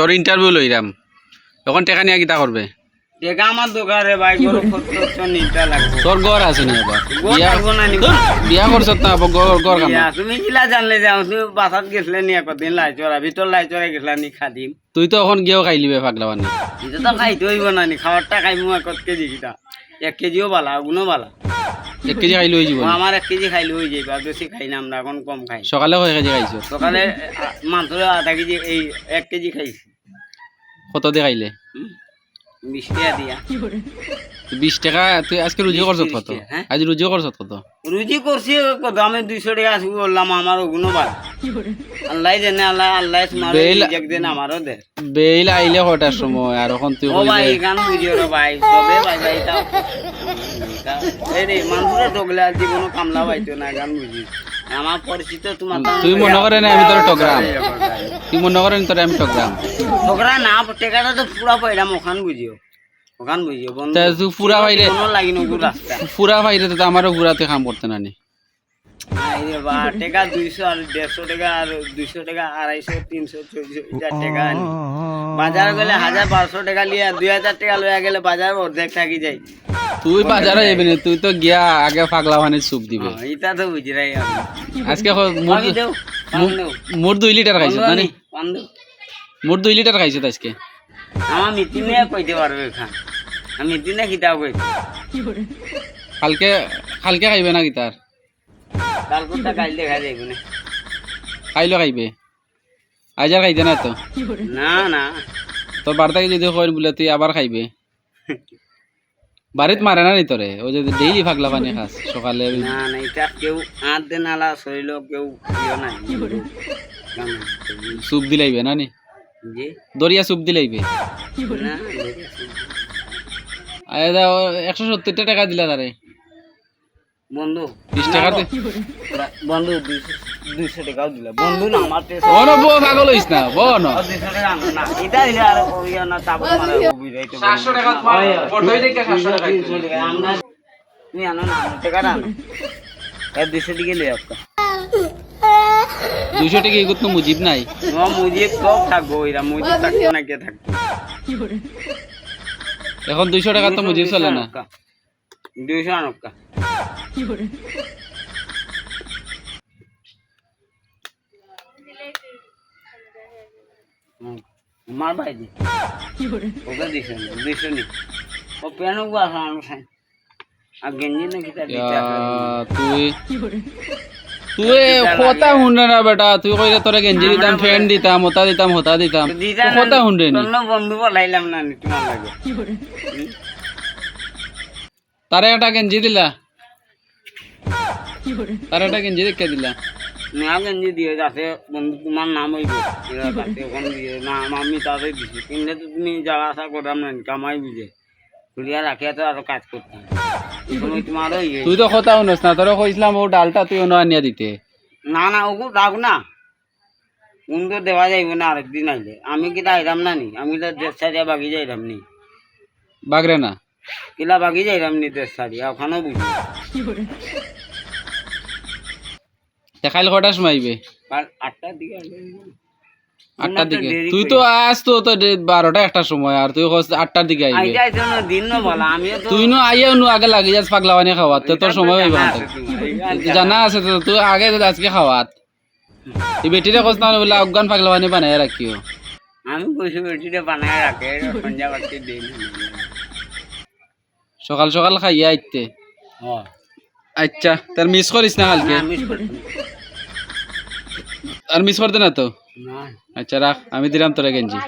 তোর ইন্টারভিউ লইরাম এখন টাকা নিয়ে কিতা করবে টেকা আমার দোকানে ভাই গরু খরচ নিতে লাগবে তোর ঘর আছে নি আবার গো লাগবো না নি বিয়া করছ না ঘর কাম তুমি কিলা জানলে যাও তুমি বাসাত গেছলে নি একদিন লাই চড়া ভিতর লাই চড়া গেছলা নি খাদিম তুই তো এখন গিয়েও খাইলিবে পাগলাবানি এটা তো খাইতে হইব না নি খাবারটা খাইমু এক কেজি কিটা 1 কেজিও বালা ওগুনো বালা 1 কেজি খাইলে হয়ে যাব আমার 1 কেজি খাইলে হয়ে যাবে আর বেশি খাই না আমরা এখন কম খাই সকালে কয় কেজি খাইছো সকালে মাত্র আধা কেজি এই 1 কেজি খাইছি কত দিয়ে খাইলে 20 টাকা দিয়া 20 টাকা তুই আজকে রুজি করছ কত আজ রুজি করছ কত রুজি করছি কত আমি 200 টাকা আসবো বললাম আমার ওগুনো বালা আল্লাহ জানে আল্লাহ তোমার রিজেক্ট দেন আমারও দে বেইল আইলে কটার সময় আর এখন তুই ও ভাই গান বুঝিও রে ভাই তবে ভাই ভাই তাও এই রে মানুষের ঠকলে জীবন কামলা পাইতো না গান বুঝি আমার পরিচিত তোমার তুই মনে করে না আমি তোর টকরাম তুই মনে করে তোর আমি টকরাম ঠকরা না টাকাটা তো পুরা পাইলাম ওখান বুঝিও বন্ধু তুই পুরা বাইরে কোনো লাগিনো রাস্তা পুরা বাইরে তো আমারও পুরাতে কাম করতে না নি আরে বা টাকা 200 আর 150 টাকা আর 200 টাকা 250 300 400 টাকা আনি বাজার গেলে 1500 টাকা লিয়া 2000 টাকা লইয়া গেলে বাজার অর্ধেক থাকি যাই তুই বাজারে যাবি না তুই তো গিয়া আগে পাগলা মানে সুপ দিবে এটা তো বুঝি রাই আজকে মোর 2 লিটার খাইছ না নি মোর 2 লিটার খাইছ আজকে আমার মিটিনে কইতে পারবে খান আমি মিটিনে কিতাব কই কালকে খাইবে না গিতার কালকুটা কাল দেখা যাইব না খাইলো খাইবে আজ আর খাইতে না তো না না তোর বার্তাকে যদি কই বলে তুই আবার খাইবে বাড়িত মারে না নি তোরে ও যদি ডেইলি পাগলা পানি খাস সকালে না না এটা কেউ আট দিন আলা শরীর কেউ ইয়ে নাই সুপ দিলাইবে না নি জি দরিয়া সুপ দিলাইবে না 170 টাকা দিলা তারে বন্ধু 20 টাকা দে বন্ধু 200 টাকাও দিলা বন্ধু না আমার ও না বো পাগল হইছ না বো না 200 টাকা না এটা দিলে আর ইয়া না তাপ মারা বুঝাইতে 700 টাকা ফটোই দেখে 700 টাকা আমরা তুমি আনো না টাকা না এর 200 টাকা লই আপকা 200 টাকা এগুত মুজিব নাই ও মুজিব সব থাকবো এরা মুজিব থাকবে না কে থাকবে এখন 200 টাকা তো মুজিব চলে না 200 আনকা আমার ভাই দি ওকে দিছেন 200 নি ও পেনো গো আসানো সাই আর গেঞ্জি না কিটা দিতে তুই কথা হুন্ডে না বেটা তুই কইলে তোরে গেঞ্জি দিতাম ফ্যান দিতাম ওটা দিতাম হতা দিতাম কথা হুন্ডে নি তোর বন্ধু বলাইলাম না নি তোমার লাগে তারে একটা গেঞ্জি দিলা তারে একটা গেঞ্জি দেখে দিলা না গেঞ্জি দিয়ে যাতে বন্ধু তোমার নাম হইবে তাতে ওখানে দিয়ে না আমি তাতে দিছি কিন্তু তুমি যাওয়া আসা করতাম না কামাই বুঝে খুলিয়া রাখিয়া তো আরো কাজ করতাম তোমারও তুই তো কথা শুনস না তোরা কইছিলাম ও ডালটা তুই অন্য আনিয়া দিতে না না ওকে ডাক না উন তো দেওয়া যাইবে না আরেকদিন আইলে আমি কিটা আইরাম না নি আমি তো 1.5 সারিয়া বাগি যাইরাম নি বাগরে না কিলা বাগি যাইরাম নি 1.5 সারিয়া ওখানেও বুঝি দেখাইল কটার সময় আইবে 8টার দিকে 8টার দিকে তুই তো আজ তো 12টা একটা সময় আর তুই 8টার দিকে আইবে আইজাই তো না দিন না বলা আমিও তো তুই নো আইয়াও নো আগে লাগি যাস পাগলা বানিয়ে খাওয়াত তোর সময় হইবে না জানা আছে তো তুই আগে আজকে খাওয়াত এই বেটিরে কষ্ট না বলে আফগান পাগলা বানিয়ে বানায় রাখিও আমি কইছি বেটিরে বানায় রাখে সন্ধ্যা বাতি দেই সকাল সকাল খাইয়া আইতে হ্যাঁ আচ্ছা তার মিস করিস না কালকে আর মিস করতে না তো না আচ্ছা রাখ আমি দিলাম তোরা গেঞ্জি